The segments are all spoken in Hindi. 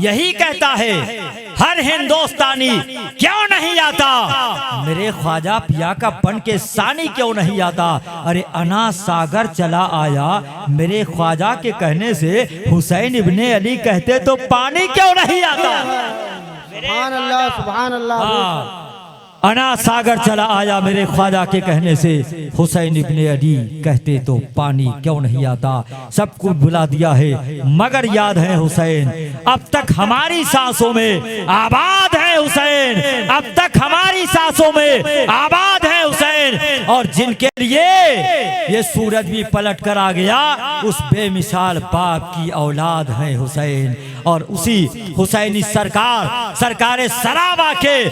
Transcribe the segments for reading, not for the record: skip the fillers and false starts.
यही कहता है हर हिंदुस्तानी क्यों नहीं आता, मेरे ख्वाजा पिया का बन के सानी क्यों नहीं आता। अरे अना सागर चला आया, मेरे ख्वाजा के कहने से हुसैन इब्ने अली कहते तो पानी क्यों नहीं आता। सुभान अल्लाह सुभान अल्लाह। अना सागर चला आया, मेरे ख्वाजा के कहने से हुसैन इब्ने अली कहते तो पानी क्यों नहीं आता। सब कुछ भुला दिया है मगर याद है हुसैन, अब तक हमारी सांसों में आबाद है हुसैन, अब तक हमारी सांसों में आबाद है हुसैन। और जिनके लिए ये सूरज भी पलट कर आ गया, उस बेमिसाल बाप की औलाद है हुसैन। और उसी हुसैनी सरकार सराबा के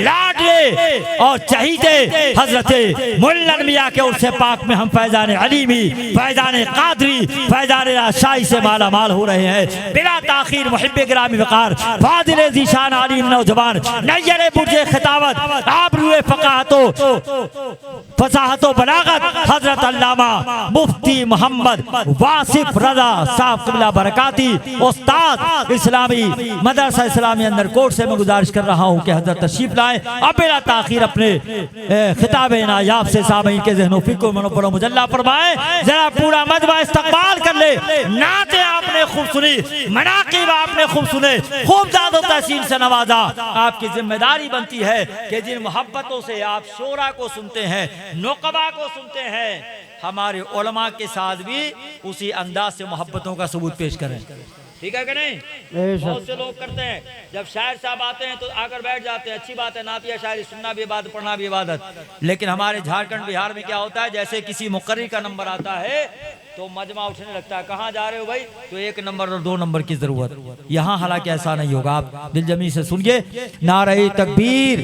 लाडले और चहीते हजरते मुल्लन मियाँ के उर्से पाक में हम फैजान अलीमी, फैजान कादरी, फैजान शाही से माला माल हो रहे हैं। बिला ताखीर मुहिब्बे गिरामी वकार फादिल ज़ीशान आलिम नौजवान नय्यरे बुर्जे खितावत आबरूए फसाहतो बलागत हजरत अल्लामा मुफ्ती मोहम्मद वासिफ रजा साहब क़िबला बरकाती उस्ताद इस्लामी मदरसा इस्लामी अंदर कोट से मैं गुजारिश कर रहा हूँ कि हजरत तशरीफ लाएं। अब बिला ताखीर अपने खिताब नायाब से सामईन के ज़हनो फिक्र मनोपरो मुजल्ला फरमाएं। जरा पूरा मजमा इस्तकबाल कर ले। नाते आपने खूब सुनी, मनाक़िब आपने खूब सुने, खूब दाद व तहसीन से नवाजा। आपकी जिम्मेदारी बनती है कि जिन मोहब्बतों से आप शोरा को सुनते हैं, नुक़बा को सुनते हैं, हमारे उलमा के साथ भी उसी अंदाज से मोहब्बतों का सबूत पेश करें। ठीक है कि नहीं? बहुत से लोग करते हैं, जब शायर साहब आते हैं तो आकर बैठ जाते हैं। अच्छी बात है, नातिया शायरी सुनना भी इबादत, पढ़ना भी इबादत। लेकिन हमारे झारखंड बिहार में क्या होता है, जैसे किसी मुक़र्री का नंबर आता है तो मजमा उठने लगता है, कहाँ जा रहे हो भाई, तो 1 नंबर और 2 नंबर की जरूरत। यहाँ हालांकि ऐसा नहीं होगा। आप दिलजमी से सुनिए, नारे तकबीर,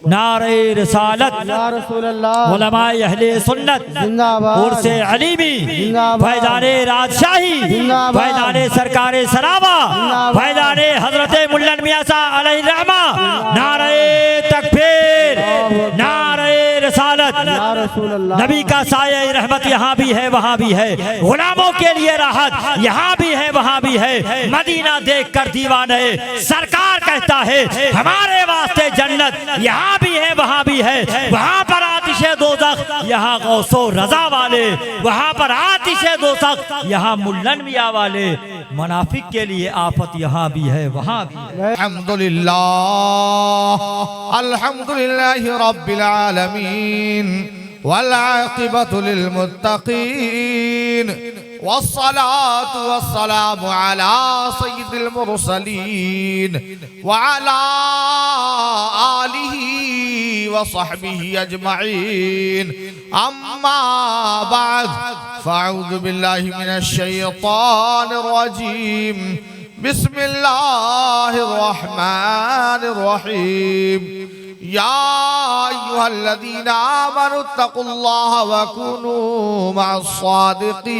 नारे रिसालत, उलमाए अहले सुन्नत, उर्से अलीमी, फैजाने राजशाही, फैजाने सरकारे सराबा, फैजाने हजरत मुल्लन मियां साहब अलैहि रहमा, नारे तकबीर, नारे रिसालत। नबी का साया रहमत यहाँ भी है वहाँ भी है, गुलामों के लिए राहत यहाँ भी है वहाँ भी है। मदीना देख कर दीवाने सरकार कहता है हमारे वास्ते जन्नत यहाँ भी है वहाँ भी है। वहाँ पर आतिशे दोज़ख, यहाँ गौसो रजा वाले, वहाँ पर आतिशे दोज़ख, यहाँ मुल्लन मियां वाले। मुनाफिक के लिए आफत यहाँ भी है वहाँ भी है। अल्हम्दुलिल्लाह अल्हम्दुलिल्लाहि रब्बिल आलमीन वल आक़िबतु लिल मुत्तक़ीन वस्सलातु वस्सलामु अला सय्यिदिल मुरसलीन व अला आलिहि व सहबिहि अजमईन। अम्मा बाद फ़अऊज़ु बिल्लाहि मिनश शैतानिर रजीम। बिस्मिल्लाहिर रहमानिर रहीम। या अय्युहल्लज़ीना आमनुत्तक़ुल्लाह व कुनू मअस्सादिक़ीन।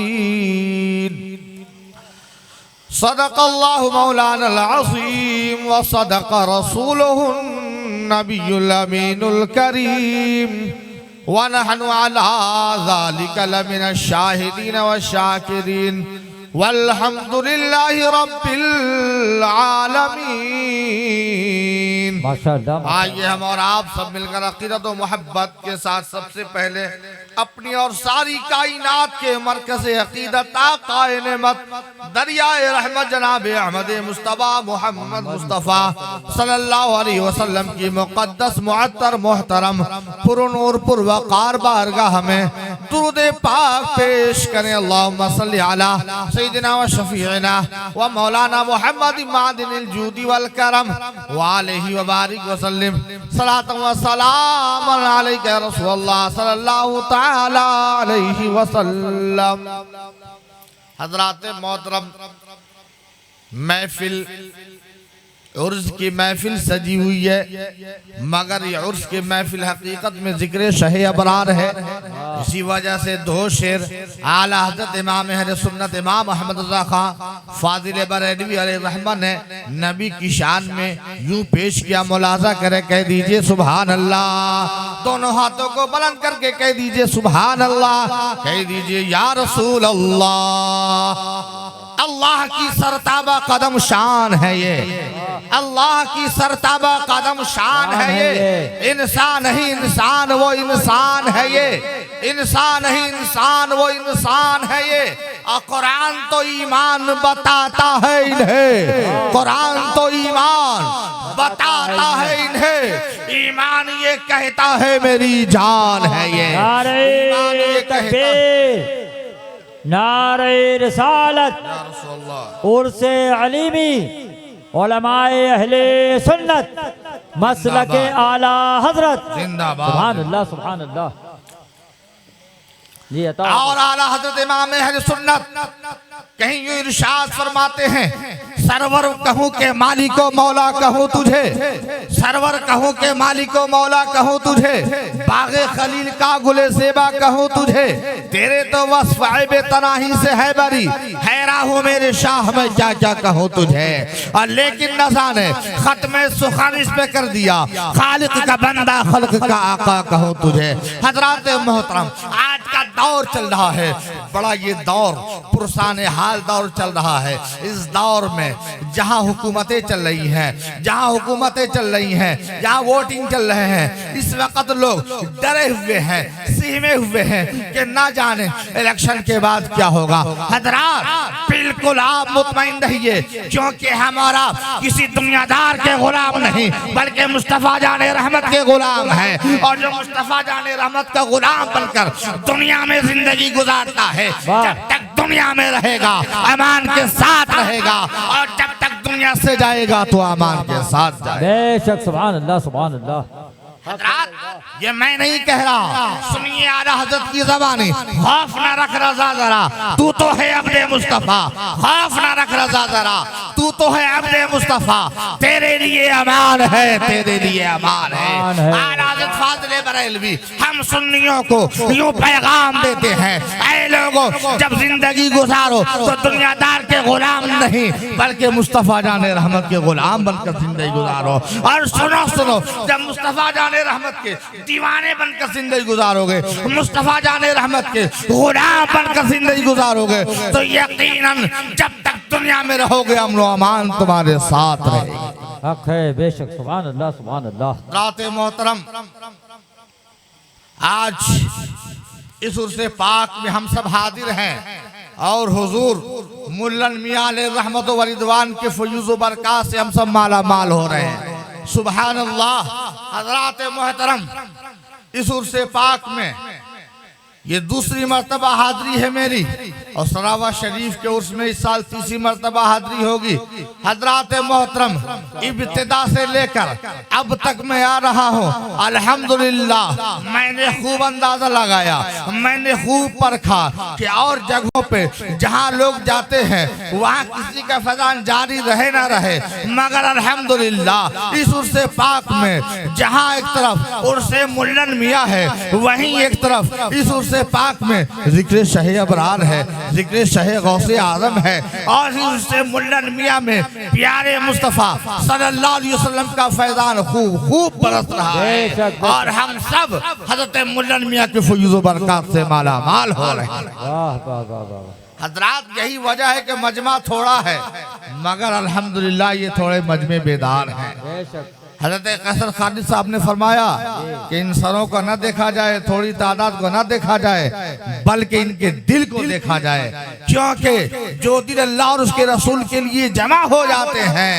सदक़ल्लाहु मौलानल अज़ीम व सदक़ रसूलुहुन नबियुल अमीनुल करीम व नहनु अला ज़ालिका लमिनश शाहिदीन व शाकिरीन वल्हम्दुलिल्लाहि रब्बिल आलमीन। आइए हम और आप सब मिलकर अक़ीदत व मोहब्बत के साथ सबसे पहले अपनी और सारी कायनात के मरकज़ अक़ीदत आक़ाए नेमत दरियाए रहमत जनाब अहमद मुस्तफ़ा मोहम्मद मुस्तफ़ा सल्लल्लाहु अलैहि वसल्लम की मुक़द्दस मुअत्तर मोहतरम पुरनूर पुरवक़ार बारगाह में दुरूद पाक पेश करें। अल्लाहुम्मा सल्लि अला सय्यिदिना व शफ़ीइना व मौलाना मुहम्मद मादिनिल जूदी वल करम व आलिहि व बारिक व सल्लिम सलातन व सलामन अलैका रसूलुल्लाह सल्लल्लाहु तआला अलैहि वसल्लम। हज़रात मोहतरम, महफिल उर्स की महफिल सजी हुई है, मगर ये उर्स की महफिल हकीकत में जिक्र शहे अबरार है। इसी वजह से 2 शेर आला हज़रत इमाम अहले सुन्नत इमाम अहमद रज़ा खां फाजिल बरेलवी अलैहि रहमत ने नबी की शान में यूं पेश किया। मुलाजा करे, कह दीजिए सुभान अल्लाह। दोनों हाथों को बुलंद करके कह दीजिए सुभान अल्लाह। कह दीजिए या रसूल अल्लाह। अल्लाह की सरताबा कदम शान है ये, अल्लाह की सरताबा कदम शान है ये। इंसान नहीं इंसान वो इंसान है ये, इंसान नहीं इंसान वो इंसान है ये। और कुरान तो ईमान बताता है इन्हें, कुरान तो ईमान बताता है इन्हें। ईमान ये कहता है मेरी जान है ये, ईमान ये कहता है। नारे रिसालत उर्से अलीमी उलमाए अहले सुन्नत मसलके आला हजरत जिंदाबाद। सुभान अल्लाह सुभान अल्लाह। जी अता और आला हजरत इमाम अहले सुन्नत कहीं यूं इरशाद फरमाते हैं, सरवर कहूँ के मालिको मौला कहूँ तुझे, सरवर कहूँ के मालिको मौला कहूँ तुझे, बागे खलील का गुले सेबा कहूँ तुझे, तेरे तो वस्फ ऐबे तनाही से है बरी, हैरा हूँ मेरे शाह में क्या क्या कहूँ तुझे। और लेकिन न जाने खत्म सुखानिश पे कर दिया, खालिक का बंदा खल्क का आका कहूँ तुझे। हजरात मोहतरम, आज का दौर चल रहा है बड़ा, ये दौर पुरसान हाल दौर चल रहा है। इस दौर में जहां हुकूमतें चल रही हैं, जहां हुकूमतें चल रही हैं, जहां वोटिंग चल रहे हैं, इस वक्त लोग डरे हुए हैं, सहमे हुए हैं कि ना जाने इलेक्शन के बाद क्या होगा। हजरात बिल्कुल आप मुतमईन रहिए, क्योंकि हमारा किसी दुनियादार के गुलाम नहीं बल्कि मुस्तफा जाने रहमत के गुलाम है। और जो मुस्तफा जाने रहमत का गुलाम बनकर दुनिया में जिंदगी गुजारता है, जब तक दुनिया में रहेगा अमान के साथ रहेगा, और जब तक दुनिया से जाएगा तो अमान के साथ जाएगा। बेशक सुभान अल्लाह सुभान अल्लाह। हजरात ये मैं नहीं कह रहा, सुनिए आला हजरत की ज़बानी। खौफ ना रख रज़ा जरा, तू तो है अब्दे मुस्तफा, खौफ ना रख रज़ा जरा, तू तो है अब्दे मुस्तफा, तेरे लिए अमान है, तेरे लिए अमान है। आला हजरत फाज़िले बरेलवी हम सुन्नियों को यूं पैगाम देते हैं, ऐ लोगों जब जिंदगी गुजारो तो दुनियादार के गुलाम नहीं बल्कि मुस्तफा जाने रहमत के गुलाम बनकर जिंदगी गुजारो। और सुनो सुनो, जब मुस्तफा जाने रहमत के दीवाने बनकर जिंदगी गुजारोगे, मुस्तफा जाने रहमत के गुलाम बनकर जिंदगी गुजारोगे, तो यकीनन जब तक दुनिया में रहोगे अमन व अमान तुम्हारे साथ रहेगा। हक है बेशक सुभान अल्लाह सुभान अल्लाह। रात मोहतरम, आज इस उर्से पाक में हम सब हाजिर हैं और हुजूर मुल्लन मियां रहमत व रिदवान के फयूज़ व बरक़ात से हम सब माला माल हो रहे हैं। सुभान अल्लाह। हज़रात मोहतरम, इस उर्से पाक में ये दूसरी मर्तबा हाज़री है मेरी, और सरावा शरीफ के उर्स में इस साल तीसरी मर्तबा हाज़री होगी। हज़रात मोहतरम, इब्तिदा से लेकर अब तक मैं आ रहा हूँ, अल्हम्दुलिल्लाह मैंने खूब अंदाज़ा लगाया, मैंने खूब परखा कि और जगहों पे जहाँ लोग जाते हैं वहाँ किसी का फैज़ान जारी रहे ना रहे, मगर अल्हम्दुलिल्लाह इस उर्से पाक में जहाँ एक तरफ उर्से मुल्लन मियाँ है, वहीं एक तरफ इस उर्से पाक में जिक्र शहे अबरार है, जिक्र शहे गौसे आज़म है, और उससे मुल्लन मियाँ में प्यारे मुस्तफ़ा सल्लल्लाहु अलैहि वसल्लम का फैज़ान खूब खूब बरस रहा है, और हम सब हज़रत मुल्लन मियाँ के फयूज़ व बरक़ात से माला माल हो रहे हैं। हज़रात यही वजह है कि मजमा थोड़ा है, मगर अल्हम्दुलिल्लाह ये थोड़े मजमे बेदार हैं। हज़रत कैसर खालिद साहब ने फरमाया कि इन सरों को न देखा जाए, थोड़ी तादाद को न देखा जाए, बल्कि इनके दिल को देखा जाए, क्योंकि जो दिल अल्लाह और उसके रसूल के लिए जमा हो जाते हैं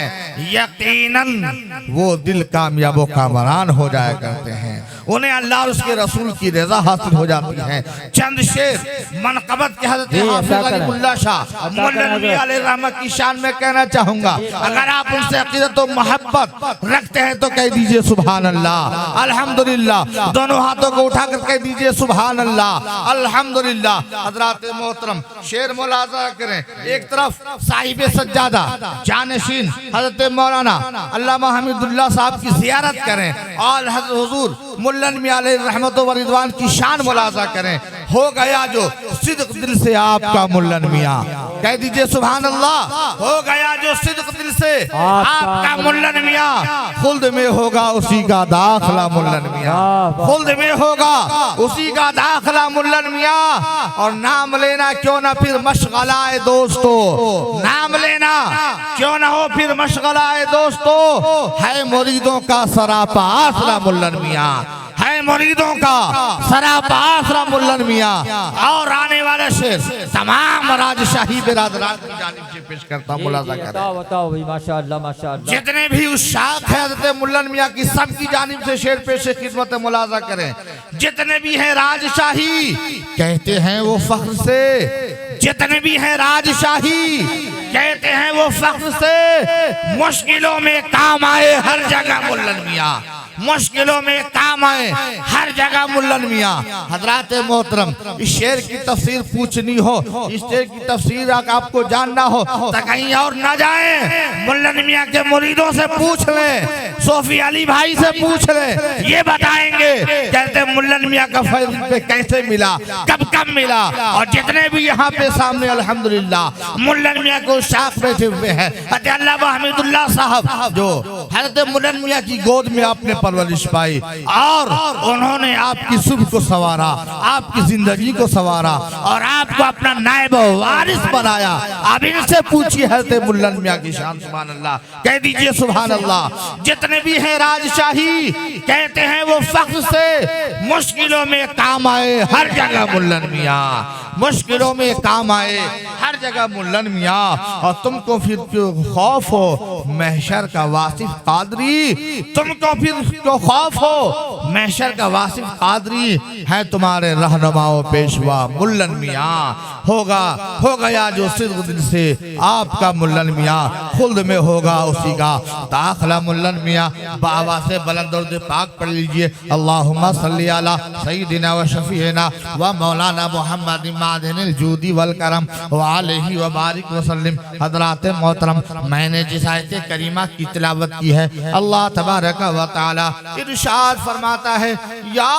यकीनन वो दिल कामयाब व कामरान हो जाया करते हैं, उन्हें अल्लाह और उसके रसूल की रज़ा हासिल हो जाती है। चंद शेर मनक़बत के हज़रत हाफ़िज़ अलीमुल्लाह शाह मुल्लन मियां अलैहि रहमत की शान में कहना चाहूँगा, अगर आप उनसे अक़ीदत व मोहब्बत रखते हैं तो कह दीजिए सुभान अल्लाह, अल्हम्दुलिल्लाह। दोनों हाथों को उठाकर कह दीजिए सुभान अल्लाह, अल्हम्दुलिल्लाह। हज़रात मोहतरम, शेर मुलाज़ा करें, एक तरफ साहिब सज्जादा जानशीन हज़रत मौलाना अल्लामा हमीदुल्लाह साहब की ज़ियारत करें और हुज़ूर मुल्लन मियां अलैहि रहमत व रिदवान की शान मुलाज़ा करें, हो गया जो सिद्क दिल से आपका मुल्लन मियाँ। कह दीजिए सुभान अल्लाह। हो गया जो सिद्क दिल से आपका मुल्लन मियाँ, खुल्द में होगा उसी का दाखला मुल्लन मियाँ, खुल्द में होगा उसी का दाखला मुल्लन मियाँ। और नाम लेना क्यों ना फिर मशगला है दोस्तों, नाम लेना क्यों ना हो फिर मशगला है दोस्तों। है मुरीदों का सरापा आसरा मुल्लन मियाँ, है मुरीदों का सरापा आसरा मुल्लन मियाँ। और आने वाले शेर तमाम राजशाही बिरादरान की जानिब से पेश करता हूं, मुलाजा करें। बताओ भाई, माशाअल्लाह माशाअल्लाह। जितने भी उस्ताद हैं हज़रत मुल्लन मियाँ की, सबकी जानिब से शेर पेश खिदमत मुलाजा करें। जितने भी हैं राजशाही कहते हैं वो फख्र से, जितने भी हैं राजशाही कहते हैं वो फख्र से। मुश्किलों में काम आए हर जगह मुल्लन मियाँ, मुश्किलों में काम आए हर जगह मुल्लन मियाँ। हजरात मोहतरम, इस शेर की तफसीर पूछनी हो, इस शेर की तफसीर आपको जानना हो तो कहीं और न जाए, मुल्लन मियाँ के मुरीदों से पूछ ले, सोफी अली भाई से पूछ ले, ये बताएंगे कहते मुल्लन मियाँ का फैज़ पे कैसे मिला, कब मिला। और जितने भी यहाँ पे सामने अल्हम्दुलिल्लाह मुल्लन मियाँ को शाख बैठे हुए हैं, अल्लामा हमीदुल्लाह साहब जो हज़रत मुल्लन मियाँ की गोद में आपने परवरिश पाई और उन्होंने आपकी सुबह को सवारा, आपकी जिंदगी को सवारा और आपको अपना नायब वारिस बनाया। अब इनसे पूछिए हज़रत मुल्लन मियाँ की शान, सुभान अल्लाह। कह दीजिए सुभान अल्लाह। जितने भी हैं राजशाही कहते हैं वो फख्र से, मुश्किलों में काम आए हर जगह मुल्लन मियाँ, मुश्किलों में काम आए हर जगह मुल्लन मियाँ। और तुमको फिर क्यों खौफ हो महशर का वासिफ कादरी, तुमको फिर क्यों खौफ हो महशर का वासिफ कादरी, है तुम्हारे रहनुमाओ पेशवा मुल्लन मियाँ। हो गया जो सिद्क दिल से आपका मुल्लन मियाँ, खुल्द में होगा उसी का दाखला मुल्लन मियाँ। बाबा से बुलंद दरूद पाक पढ़ लीजिए। अल्लाहुम्मा सल्ली अला सय्यिदिना व शफीना व मौलाना मुहम्मद मादिनिल जूदी वल करम व अलैहि व बारिक व सल्लिम। हज़रात मोहतरम, मैंने जिस आयत करीमा की तिलावत की है, अल्लाह तबारक व तआला इरशाद फरमाता है, या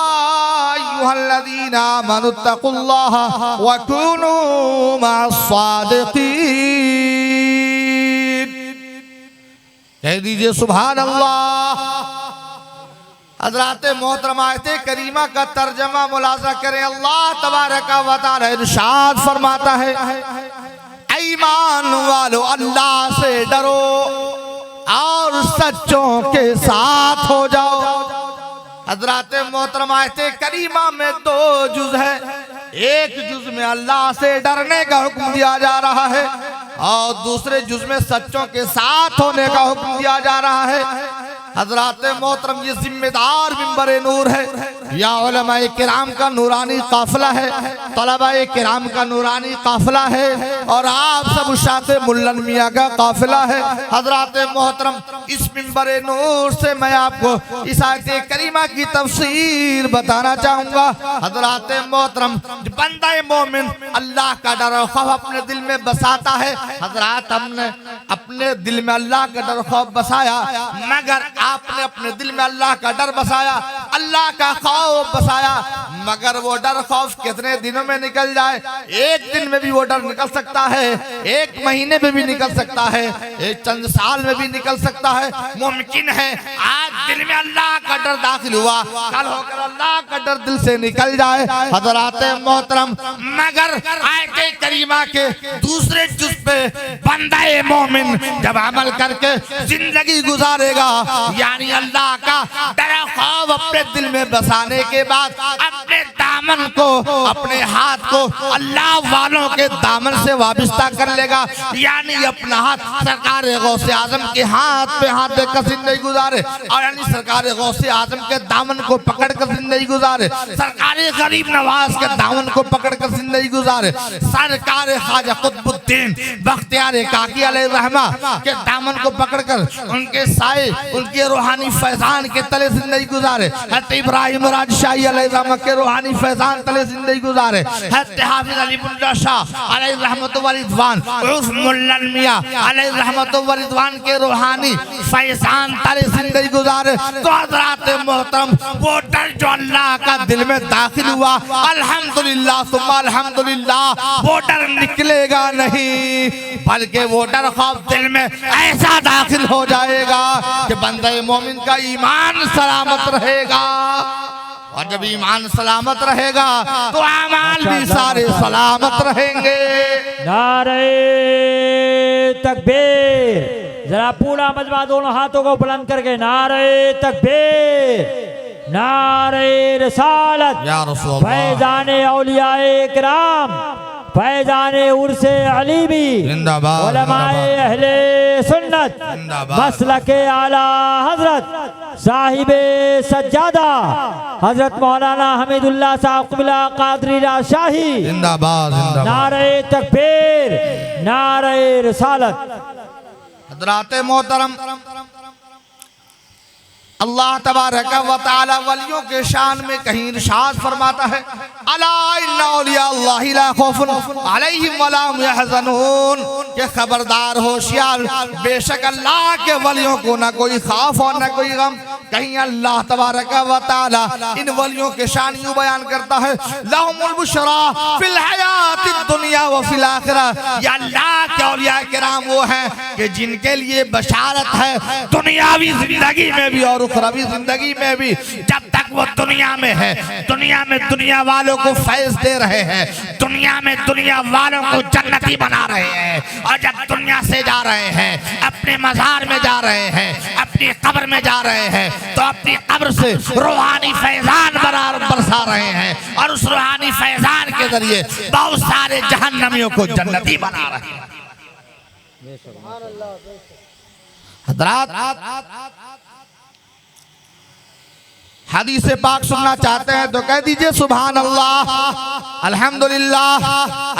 अय्युहल्लज़ीना आमनुत्तकुल्लाह व कुनू मअस्सादिकीन। कह दीजिए सुभान अल्लाह। हज़रात मोहतरमा आयत करीमा का तर्जमा मुलाजा करें। अल्लाह तबारक व तआला इरशाद फरमाता है, ईमान वालो अल्लाह से डरो और सच्चों के साथ हो जाओ। हज़रात मोहतरमा आयत करीमा में दो जुज़ है, एक जुज़ में अल्लाह से डरने का हुक्म दिया जा रहा है और दूसरे जुज़ में सच्चों के साथ होने का हुक्म दिया जा रहा है। हज़रात मोहतरम, ये जिम्मेदार मिंबर नूर है, या उलमाए किराम का नूरानी काफिला है, तलबाए किराम का नूरानी काफिला है और आप सब शाते मुल्लन मियाँ का काफिला है। हज़रात मोहतरम, इस मिंबर नूर से मैं आपको इस आयत करीमा की तफसीर बताना चाहूँगा। हज़रात मोहतरम, बंदा मोमिन अल्लाह का डर और खौफ अपने दिल में बसाता है। हज़रात, हमने अपने दिल में अल्लाह का डर खौफ बसाया, मगर आपने अपने दिल में अल्लाह का डर बसाया, अल्लाह का खौफ बसाया, मगर वो डर खौफ कितने दिनों में निकल जाए? एक दिन में भी वो डर निकल सकता है, एक महीने में भी निकल सकता है, एक चंद साल में भी निकल सकता है। मुमकिन है आज दिल में अल्लाह का डर दाखिल हुआ, कल होकर अल्लाह का डर दिल से निकल जाए। हज़रात मोहतरम, मगर आयत करीमा के दूसरे जुज़ पे बंदा मोमिन जब अमल करके जिंदगी गुजारेगा, यानी अल्लाह का डर खौफ अपने दिल में बसाने के बाद अपने दामन को, अपने हाथ को अल्लाह वालों के दामन से वाबिस्ता कर लेगा, यानी अपना हाथ सरकार गौसे आजम के हाथ पे हाथ देकर जिंदगी गुजारे, और यानी सरकार गौसे आजम के दामन को पकड़ कर जिंदगी गुजारे, सरकार गरीब नवाज के दामन को पकड़ कर जिंदगी गुजारे, सरकार ख्वाजा कुतुबुद्दीन बख्तियार काकी अलैहिर्रहमा के दामन को पकड़कर उनके साए, उनके रूहानी फैजान के तले जिंदगी गुजारे, हज़रत इब्राहिम राजशाही अलैहिर्रहमा के रूहानी फैजान तले जिंदगी गुजारे। हज़रत हाफिज अली मुल्ला शाह अलैहि रहमत व रिज़वान उर्फ मुल्ला मियां अलैहि रहमत व रिज़वान के रूहानी फैजान तले जिंदगी गुजारे। तो हज़रात मोहतरम वो डर जो अल्लाह का दिल में दाखिल हुआ, अल्हम्दुलिल्लाह सुम्मा अल्हम्दुलिल्लाह, वो डर निकलेगा नहीं, बल्कि वो डर खौफ दिल में ऐसा दाखिल हो जाएगा कि बंदे मोमिन का ईमान सलामत रहेगा। और जब ईमान सलामत रहेगा तो अमाल भी सारे सलामत रहेंगे। नारे तकबीर, जरा पूरा मजमा दोनों हाथों को बुलंद करके नारे तकबीर, नारे रिसालत, या रसूल अल्लाह, फैजाने औलियाए किराम, फैजाने उर्से अली भी, जिंदाबाद, उलमाए अहले सुन्नत, मसलके आला हजरत साहिबे सज्जादा हजरत मौलाना हमीदुल्लाह साहब क़िबला क़ादरी शाही, जिंदाबाद जिंदाबाद। नारे तकबीर, नारे रिसालत। हज़रात मोहतरम, अल्लाह तबारक व तआला वलियों के शान में कहीं इरशाद फरमाता है, अला इन्ना औलिया अल्लाहि ला खौफुन अलैहिम वला हुम यहज़नून, के खबरदार होशियार, बेशक अल्लाह के वलियों को ना कोई खौफ और ना कोई गम। कहीं अल्लाह तबारक व तआला इन वलियों के शान यूं बयान करता है, लहुमुल बुशरा फिल हयातिद दुनिया व फिल आखिरह, या अल्लाह के औलिया किराम वो हैं कि जिनके लिए बशारत है दुनियावी जिंदगी में भी और उखरवी जिंदगी में भी। जब तक वो दुनिया में है, दुनिया में दुनिया वालों को फैज़ दे रहे हैं, दुनिया में दुनिया वालों को जन्नती बना रहे हैं, और जब दुनिया से जा रहे हैं, अपने मज़ार में जा रहे हैं, अपनी कब्र में जा रहे हैं, तो अपनी कब्र से रूहानी फैजान बरसा रहे हैं, और उस रूहानी फैजान के जरिए बहुत सारे जहन्नमियों को जन्नती बना रहे हैं। हज़रात हदीस पाक सुनना चाहते हैं तो कह दीजिए सुभान अल्लाह, अल्हम्दुलिल्लाह।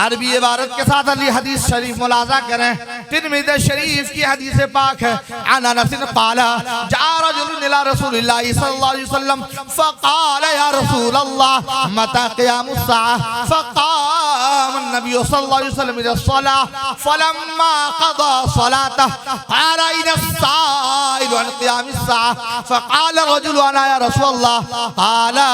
अरबी इबारत के साथ अली हदीस शरीफ मुलाजा करें। तिरमिज़ी शरीफ की हदीस पाक है, अन अनस क़ाल जा रजुल इला रसूलिल्लाह सल्लल्लाहु अलैहि वसल्लम फ़क़ाल या रसूलल्लाह मता क़ियामुस साअह, फ़क़ाम अन्नबी सल्लल्लाहु अलैहि वसल्लम इला सलाह फ़लम्मा क़दा सलातह क़ाल अय्ना साइलु अन क़ियामिस साअह, फ़क़ाल रजुल अना या रसूल काला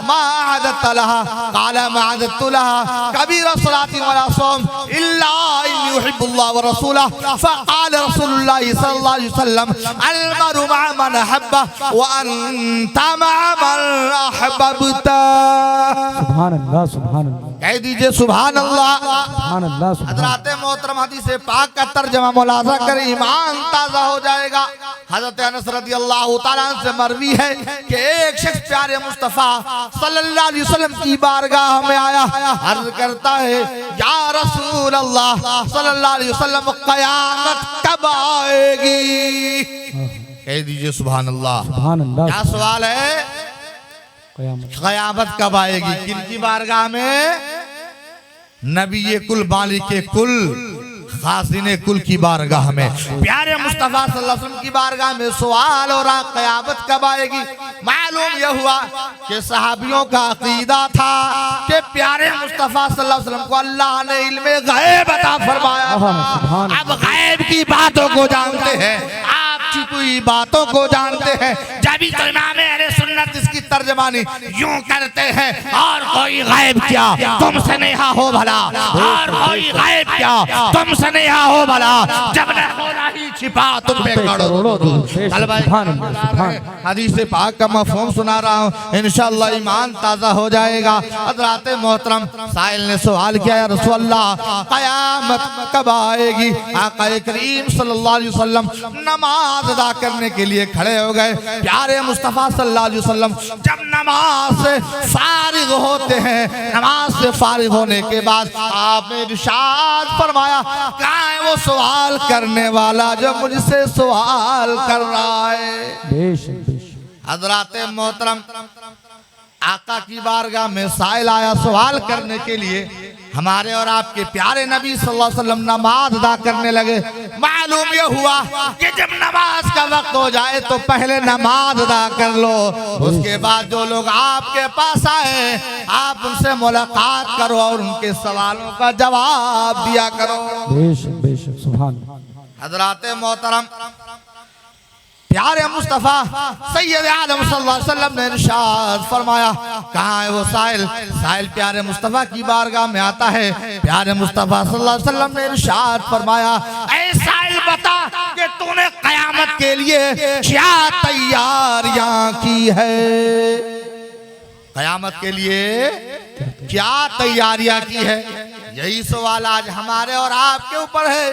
मा आदत लहा, काला मा आदत लहा कबीरा सलाती वला सौम इल्ला इन युहिब्बुल्लाह व रसूलह, फ़क़ाल रसूलुल्लाह सल्लल्लाहु अलैहि वसल्लम अल मरु मअ मन अहब्बा व अंता मअ मन अहबब्ता। सुभान अल्लाह, सुभान अल्लाह, कह दीजिए सुभान अल्लाह, सुभान अल्लाह, सुभान। हज़रात मोहतरम हदीस पाक का तर्जुमा मुलाज़ा कर ईमान ताज़ा हो जाएगा। हज़रत अनस रज़ियल्लाहु तआला अन्हु से मरवी है कि एक शख्स प्यारे मुस्तफ़ा सल्लल्लाहु अलैहि वसल्लम की बारगाह में आया, अर्ज़ करता है या रसूल अल्लाह सल्लल्लाहु अलैहि वसल्लम क़यामत कब आएगी? कह दीजिए सुभान अल्लाह, सुभान अल्लाह। क्या सवाल है? क़यामत कब आएगी? किनकी बारगाह में? नबी कुल मालिक कुल खासिने कुल की बारगाह में, प्यारे मुस्तफ़ा सल्लल्लाहु अलैहि वसल्लम की बारगाह में सवाल हो रहा क़यामत कब आएगी। मालूम यह हुआ कि सहाबियों का अकीदा था कि प्यारे मुस्तफ़ा सल्लल्लाहु अलैहि वसल्लम को अल्लाह ने इल्मे गैब अता फरमाया। अब गैब की बातों को जानते हैं, आपकी कोई बातों को जानते हैं, जभी तो इमाम अहले सुन्नत इसकी तर्जमानी यूं करते हैं, और कोई गैब क्या तुमसे नेहा हो भला, और कोई गैब क्या तुमसे नेहा हो भला, जब न होना ही छिपा तुम पे करोड़ों हदीस पाक का मफ़हूम सुना रहा हूँ, इंशाअल्लाह ईमान ताज़ा हो जाएगा। हज़रात मोहतरम, साइल ने सवाल किया, या रसूल अल्लाह क़यामत कब आएगी? आक़ा करीम सल्लल्लाहु अलैहि वसल्लम नमाज अदा करने के लिए खड़े हो गए। प्यारे मुस्तफ़ा सल्लल्लाहु अलैहि वसल्लम जब नमाज से फारिग होते हैं, नमाज से फारिग होने के बाद आपने इरशाद फरमाया, कहाँ है वो सवाल करने वाला जो मुझसे सवाल कर रहा है? हज़रात मोहतरम, आका की बारगाह में साइल आया सवाल करने के लिए। हमारे और आपके प्यारे नबी सल्लल्लाहु अलैहि वसल्लम नमाज अदा करने लगे। मालूम ये हुआ कि जब नमाज का वक्त हो जाए तो पहले नमाज अदा कर लो, उसके बाद जो लोग आपके पास आए आप उनसे मुलाकात करो और उनके सवालों का जवाब दिया करो। बेशक बेशक सुभान। हजरात मोहतरम, प्यारे मुस्तफ़ा सैयद आलम सल्लल्लाहु अलैहि वसल्लम ने इरशाद फरमाया, कहाँ है वो साइल? साइल प्यारे मुस्तफ़ा की बारगाह में आता है। प्यारे मुस्तफ़ा सल्लल्लाहु अलैहि वसल्लम ने इरशाद फरमाया, ऐ साइल बता कि तूने क़यामत के लिए क्या तैयारियां की है? क़यामत के लिए क्या तैयारियां की है? यही सवाल आज हमारे और आपके ऊपर है।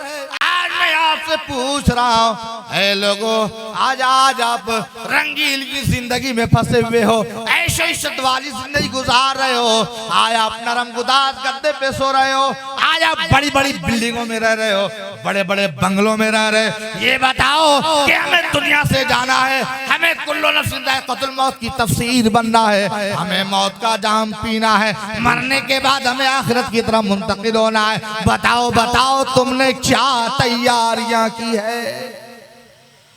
आज मैं आपसे पूछ रहा हूँ, ऐ लोगों, आज आप रंगील की जिंदगी में फंसे हुए हो, ऐशो इज्जत वाली जिंदगी गुजार रहे हो, आज आप नरम गुदाज गद्दे पे सो रहे हो, आज आप बड़ी बड़ी बिल्डिंगों में रह रहे हो, बड़े बड़े बंगलों में रह रहे हो। ये बताओ कि हमें दुनिया से जाना है, हमें कुल्लू नफ्सिन ज़ाइक़तुल मौत की तफसीर बनना है, हमें मौत का जाम पीना है, मरने के बाद हमें आखिरत की तरफ मुंतकिल होना है। बताओ बताओ तुमने क्या तैयारियां की है?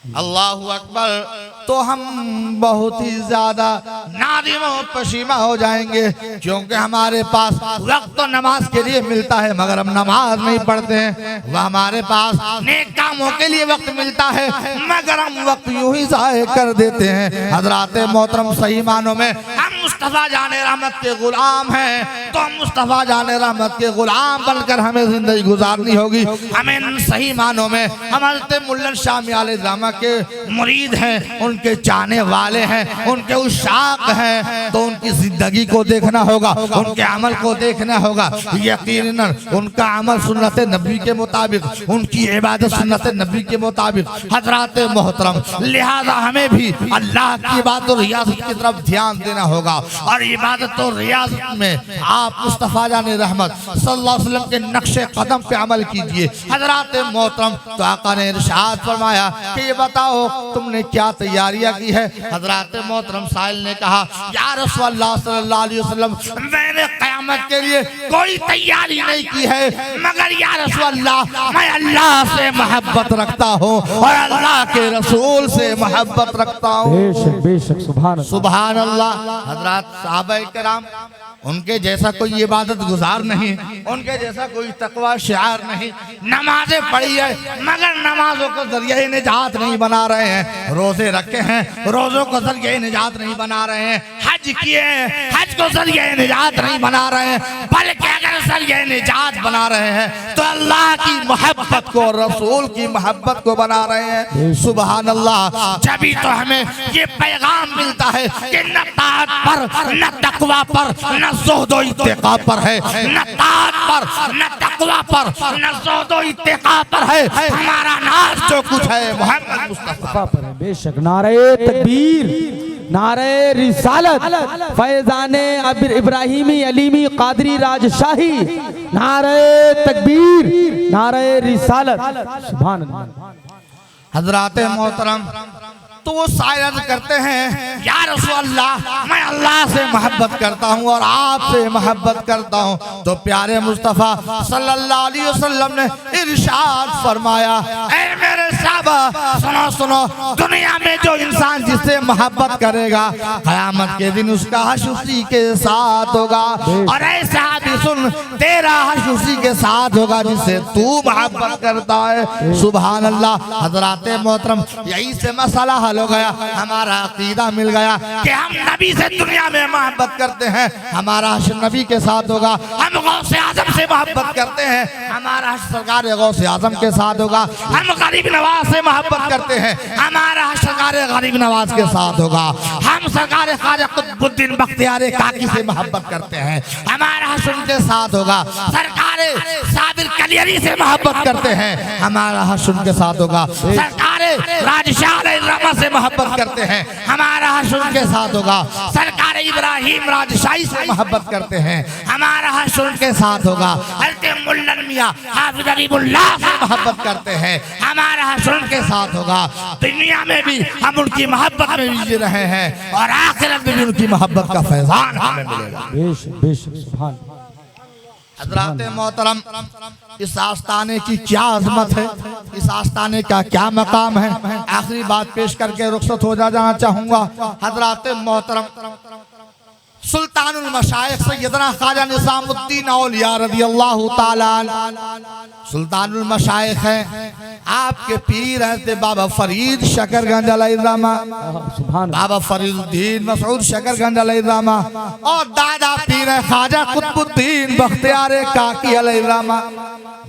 अल्लाहु अकबर। तो हम बहुत ही ज्यादा नादिम और पशीमा हो जाएंगे, क्योंकि हमारे पास वक्त तो नमाज के लिए मिलता है मगर हम नमाज नहीं पढ़ते हैं। वह हमारे पास नेक कामों के लिए वक्त मिलता है मगर हम वक्त यूं ही ज़ाय कर देते हैं। हजरात मोहतरम, सही मानों में हम मुस्तफ़ा जाने रहमत के गुलाम हैं, तो हम मुस्तफ़ा जाने रहमत के गुलाम बनकर हमें जिंदगी गुजारनी होगी। हमें सही मानों में हमारे मुल्ला शामी आले ड्रामा के मुरीद हैं, उनके चाहने वाले हैं, उनके उशाक हैं, तो उनकी जिंदगी को देखना होगा, उनके अमल को देखना होगा। यकीनन उनका अमल सुन्नत नबी के मुताबिक, उनकी इबादत सुन्नत नबी के मुताबिक। हजरात मोहतरम, लिहाजा हमें भी अल्लाह की इबादत और रियासत की तरफ ध्यान देना होगा, और इबादत और रियासत में आप मुस्तफ़ा जाने रहमत सल्लल्लाहु अलैहि वसल्लम के नक्शे कदम पे अमल कीजिए। हजरात मोहतरम, तो आका ने इरशाद फरमाया कि ये बताओ तुमने क्या तैयारियां की है? हजरात मोहतरम, साइल ने कहा, या रसूलल्लाह सल्लल्लाहु अलैहि वसल्लम, मैंने क़यामत के लिए कोई तैयारी नहीं की है, मगर या रसूलल्लाह मैं अल्लाह से मोहब्बत रखता हूँ और अल्लाह के रसूल से मोहब्बत रखता हूँ। बेशक बेशक सुभान सुभान अल्लाह। हजरात साहबा किराम, उनके जैसा कोई इबादत गुजार नहीं, उनके जैसा कोई तकवा शार नहीं। नमाजें पढ़ी है मगर नमाजों को जरिए निजात नहीं बना रहे हैं, रोजे रखे हैं, रोजों को जरिए निजात नहीं बना रहे हैं, हज किए हैं, हज को जरिए निजात नहीं बना रहे हैं, बल्कि अगर जरिए निजात बना रहे हैं तो अल्लाह की मोहब्बत को, रसूल की मोहब्बत को बना रहे हैं। सुभान अल्लाह। जभी तो हमें ये पैगाम मिलता है कि न ताअत पर, न तकवा पर, न ज़ुहद इत्तिक़ा पर है, न ताअत पर, न तकवा पर, न ज़ुहद इत्तिक़ा पर है। हमारा नाज जो कुछ है मोहम्मद मुस्तफ़ा पर है। बेशक। नारे तकबीर, नारे रिसालत, फैज़ाने इब्राहिमी अलीमी कादरी राजशाही, नारे तकबीर, नारे रिसालत। सुभान अल्लाह। हजरात मोहतरम, तो वो शायद करते हैं, या रसूलल्लाह मैं अल्लाह से मोहब्बत करता हूँ और आपसे मोहब्बत करता हूँ। तो प्यारे मुस्तफ़ा सल्लल्लाहु अलैहि वसल्लम ने इरशाद फरमाया, ऐ मेरे साहबा सुनो सुनो, दुनिया में जो इंसान जिससे मोहब्बत करेगा क़यामत के दिन उसका हश्र उसी के साथ होगा, और ऐसा भी सुन, तेरा हश्र उसी के साथ होगा जिससे तू मोहब्बत करता है। सुभान अल्लाह। हजरात मोहतरम, यही से मसला हल हो गया, हमारा अकीदा मिल गया कि हम नबी से दुनिया में मोहब्बत करते हैं, हमारा हश्र नबी के साथ होगा। हम गौसे आजम से मोहब्बत करते हैं, हमारा हश्र सरकार गौसे आजम के साथ होगा। हम गरीब नवाज से मोहब्बत करते हैं, हमारा हश्र सरकार गरीब नवाज के साथ होगा। हम सरकार ख्वाजा कुतुबुद्दीन बख्तियार काकी से मोहब्बत करते हैं, हमारा हश्र उनके साथ होगा। सरकार साबिर कलियरी से मोहब्बत करते हैं, हमारा हश्र उनके साथ होगा। सरकार राजशाह रमा से मोहब्बत करते हैं, हमारा हश्र उनके साथ होगा। सरकार अरे इब्राहिम राजशाही से मोहब्बत करते हैं, हमारा हश्र उनके साथ होगा। हज़रत मुल्ला मियां हाफिज़ अलीमुल्लाह से मोहब्बत करते हैं, हमारा हश्र उनके साथ होगा। दुनिया में भी हम उनकी मोहब्बत में जी रहे हैं और आखिरत में भी उनकी मोहब्बत का फैज़ान हमें मिलेगा। बेशक सुभान। हज़रात मोहतरम, इस आस्ताने की क्या अजमत है, इस आस्ताने का क्या मकाम है, आखिरी बात पेश करके रुखसत हो जाना चाहूँगा। हज़रात मोहतरम, सुल्तानुल मशाइख सैयदना ख्वाजा निज़ामुद्दीन औलिया रज़ियल्लाहु ताला सुल्तानुल मशाइख हैं, आपके पीर हैं बाबा फरीद शकरगंज अलैहिर्रहमा, बाबा फरीदुद्दीन मसऊद शकरगंज अलैहिर्रहमा, और दादा पीर हैं ख्वाजा कुतुबुद्दीन बख्तियार काकी अलैहिर्रहमा।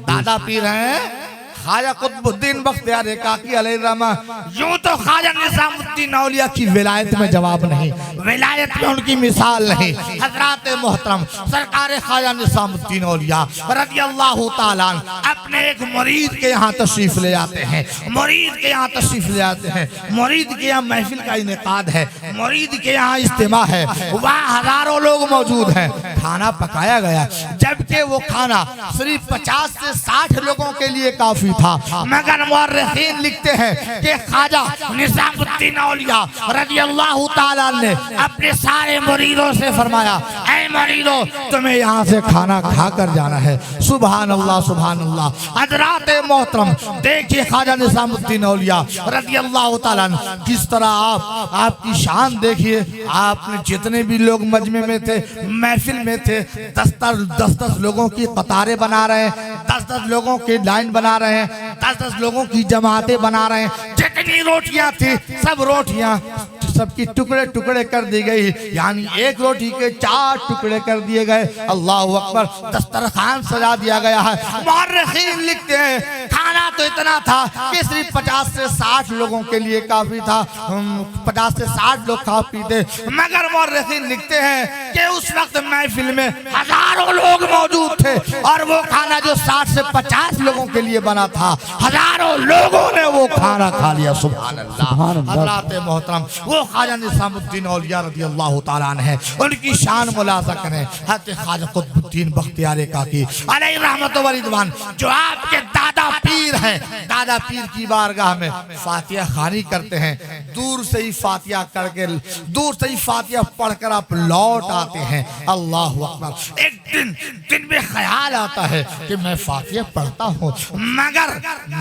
दादा पीर हैं ख्वाजा कुतुबुद्दीन बख्तियार काकी अलैहिर्रहमा। यूं तो ख्वाजा निज़ामुद्दीन औलिया की विलायत में जवाब नहीं, विलायत में उनकी मिसाल नहीं। हज़रात मोहतरम, सरकार ख्वाजा निज़ामुद्दीन औलिया रज़ियल्लाहु ताला अपने एक मुरीद के यहाँ तशरीफ ले आते हैं, मुरीद के यहाँ तशरीफ ले आते हैं, मुरीद के यहाँ महफिल का इनेकाद है, मुरीद के यहाँ इज्तिमा है, वहाँ हजारों लोग मौजूद हैं, खाना पकाया गया, जबकि वो खाना सिर्फ 50 से 60 लोगों के लिए काफी था। मगर मुअर्रिखीन लिखते हैं कि ख्वाजा निज़ामुद्दीन औलिया रज़ियल्लाहु ताला ने अपने सारे मुरीदों से फरमाया, ऐ मुरीदों, तुम्हें यहाँ से खाना खाकर जाना है। सुभान अल्लाह, सुभान अल्लाह। हज़रात मोहतरम, देखिए ख्वाजा निज़ामुद्दीन औलिया रज़ियल्लाहु ताला किस तरह आपकी शान देखिए। आपने जितने भी लोग मजमे में थे, महफिल में थे, 10-10 लोगों की कतारें बना रहे हैं, 10-10 लोगों की लाइन बना रहे हैं, 10-10 लोगों की जमातें बना रहे हैं। जितनी रोटियां थी सब रोटियां सबकी टुकड़े टुकड़े कर दी गई, यानी एक रोटी के 4 टुकड़े कर दिए गए। अल्लाहु अकबर। दस्तरखान सजा दिया गया है। मुअर्रिखीन लिखते हैं खाना तो इतना था कि सिर्फ 50 से 60 लोगों के लिए काफी था, 50 से 60 लोग खा पीते। मगर मुअर्रिखीन लिखते हैं कि उस वक्त महफिल में हजारों लोग मौजूद थे और वो खाना जो 60 से 50 लोगों के लिए बना था, हजारों लोगों ने वो खाना खा लिया। सुभान अल्लाह। हज़रात मोहतरम, वो ख्वाजा निज़ामुद्दीन औलिया रज़ियल्लाहु ताला अन्हु है, उनकी शान मुलाज़ा करें। हज़रत ख्वाजा कुतुबुद्दीन बख्तियार काकी अलैहि रहमत व रिज़वान, जो आपके दादा पीर हैं, दादा पीर की बारगाह में फातिहा खानी करते हैं। दूर से ही फातिहा करके, दूर से ही फातिहा पढ़कर आप लौट आते हैं। अल्लाहु अकबर। एक दिन में ख्याल आता है कि मैं फातिहा पढ़ता हूँ, मगर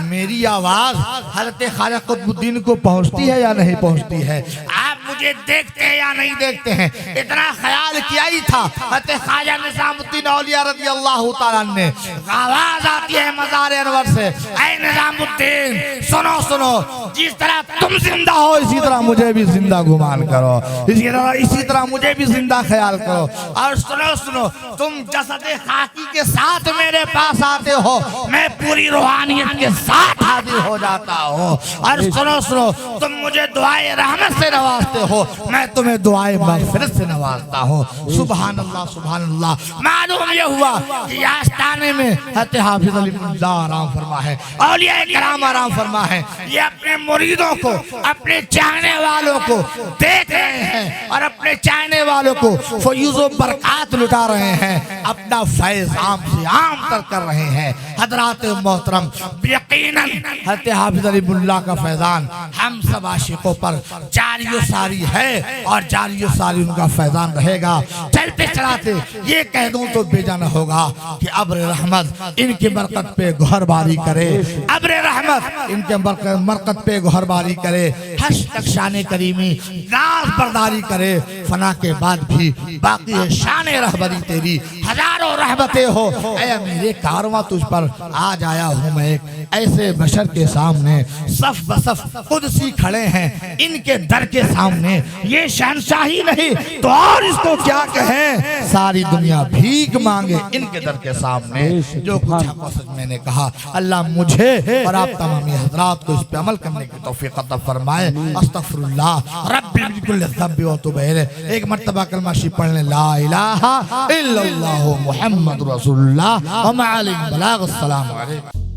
मेरी आवाज हज़रत ख्वाजा कुतुबुद्दीन को पहुँचती है या नहीं पहुँचती है, आप मुझे देखते हैं या नहीं देखते हैं, इतना ख्याल किया ही था। हज़रत ख्वाजा निज़ामुद्दीन औलिया रज़ियल्लाहु ताला ने आवाज आती है मज़ार अनवर से, ऐ निज़ामुद्दीन सुनो सुनो, जिस तरह तुम जिंदा हो इसी तरह मुझे भी जिंदा गुमान करो, इसी तरह मुझे भी जिंदा ख्याल करो। और सुनो सुनो, तुम जसद खाकी के साथ मेरे पास आते हो, मैं पूरी रूहानियत के साथ हाजिर हो जाता हूँ। और सुनो सुनो, तुम मुझे दुआए रहमत से नवाजते हो, मैं तुम्हें दुआए मग़फ़िरत से नवाजता हूँ। सुभान अल्लाह, सुभान अल्लाह। मालूम ये हुआ कि आस्ताने में हज़रत हाफिज़ अलीमुल्लाह आराम फरमा है, औलिया किराम आराम फरमा है। ये अपने मुरीदों को, अपने चाहने वालों को देख रहे हैं और अपने चाहने वालों को फयूज़ बरक़ात लुटा रहे हैं, अपना फैज़ आम से आम तर कर रहे हैं। हज़रात मोहतरम, यकीनन हज़रत हाफिज़ अलीमुल्लाह का फैज़ान हम सब आशिकों पर जारी सारी है और जारी सारी उनका फैज़ान रहेगा। चलते चलाते ये कह दूं तो बेजान होगा कि अब्र रहमत इनके बरकत पे गौरबारी करे, अब्र रहमत इनके बरकत पे गौरबारी करे, हश तक शान करीमी नाज बरदारी करे। फना के बाद भी बाकी है शान रहबरी तेरी, हजारों रहमतें हो। ऐ मेरे कारवां तुझ पर आज आया हूँ मैं एक ऐसे बशर के सामने, सफ बसफ कुदसी खड़े हैं इनके दर के सामने। ये शहंशाही नहीं तो और इसको क्या कहें, सारी दुनिया भीख मांगे इनके दर के सामने। जो कुछ मैंने कहा, अल्लाह मुझे और आप तमाम हजरात को इस पे अमल करने की तौफीक अता फरमाए। अस्तगफिरुल्लाह रब्बी मिन कुल्लि ज़ंबि व अतूबु इलैह। एक मर्तबा कलमा शरीफ पढ़ने, ला इलाहा इल्लल्लाहु मुहम्मदुर रसूलुल्लाह व मा अलैहि बलाग। अस्सलामु अलैकुम।